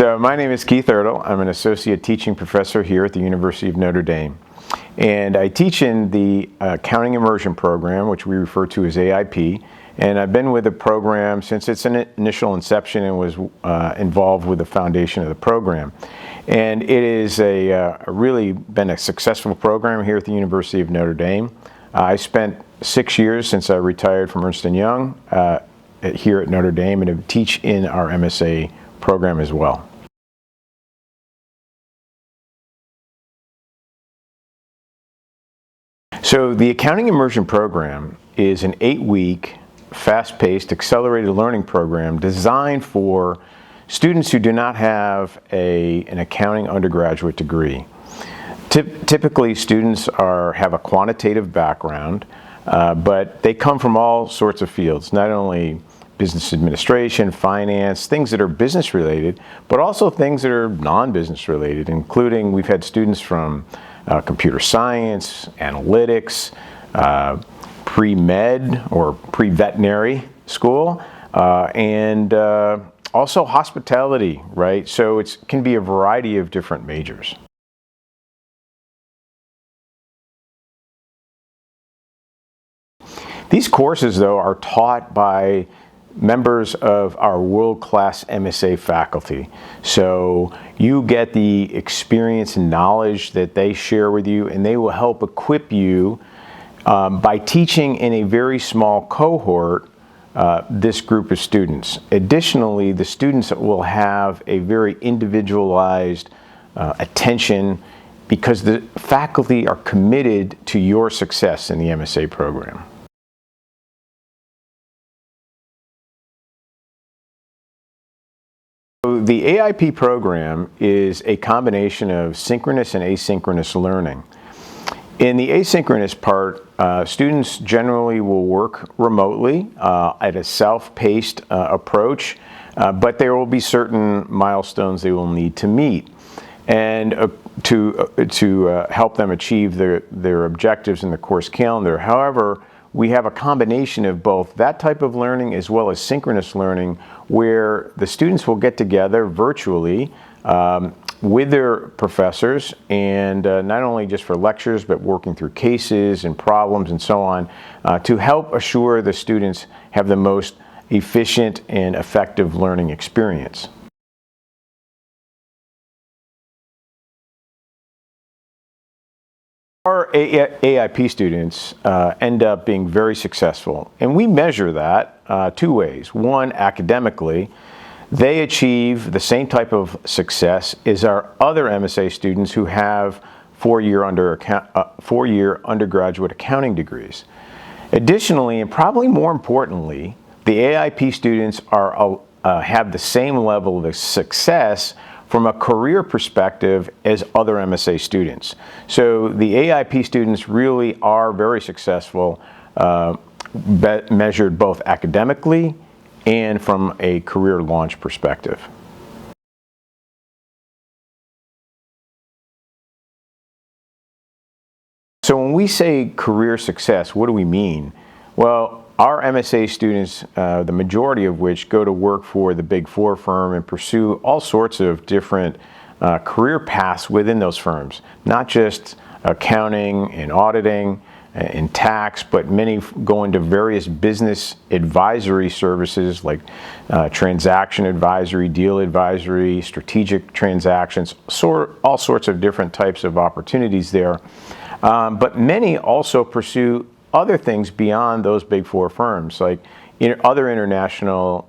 So my name is Keith Urtel. I'm an associate teaching professor here at the University of Notre Dame. And I teach in the Accounting Immersion Program, which we refer to as AIP. And I've been with the program since its initial inception and was involved with the foundation of the program. And it is really been a successful program here at the University of Notre Dame. I spent 6 years since I retired from Ernst & Young here at Notre Dame, and I teach in our MSA program as well. So the Accounting Immersion Program is an 8-week, fast-paced, accelerated learning program designed for students who do not have an accounting undergraduate degree. Typically, students have a quantitative background, but they come from all sorts of fields, not only business administration, finance, things that are business related, but also things that are non-business related, including we've had students from computer science, analytics, pre-med or pre-veterinary school, and also hospitality, right? So it can be a variety of different majors. These courses, though, are taught by members of our world-class MSA faculty. So you get the experience and knowledge that they share with you, and they will help equip you by teaching in a very small cohort this group of students. Additionally, the students will have a very individualized attention because the faculty are committed to your success in the MSA program. So the AIP program is a combination of synchronous and asynchronous learning. In the asynchronous part, students generally will work remotely at a self-paced approach, but there will be certain milestones they will need to meet. And to help them achieve their objectives in the course calendar. However, we have a combination of both that type of learning as well as synchronous learning, where the students will get together virtually with their professors, and not only just for lectures, but working through cases and problems and so on, to help assure the students have the most efficient and effective learning experience. Our AIP students end up being very successful, and we measure that two ways. One, academically, they achieve the same type of success as our other MSA students who have four-year undergraduate accounting degrees. Additionally, and probably more importantly, the AIP students have the same level of success from a career perspective as other MSA students. So the AIP students really are very successful, measured both academically and from a career launch perspective. So when we say career success, what do we mean? Well, our MSA students, the majority of which go to work for the Big Four firm and pursue all sorts of different career paths within those firms, not just accounting and auditing and tax, but many go into various business advisory services like transaction advisory, deal advisory, strategic transactions, all sorts of different types of opportunities there. But many also pursue other things beyond those Big Four firms, like other international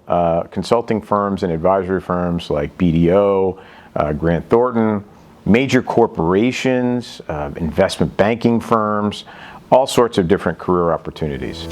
consulting firms and advisory firms like BDO, Grant Thornton, major corporations, investment banking firms, all sorts of different career opportunities.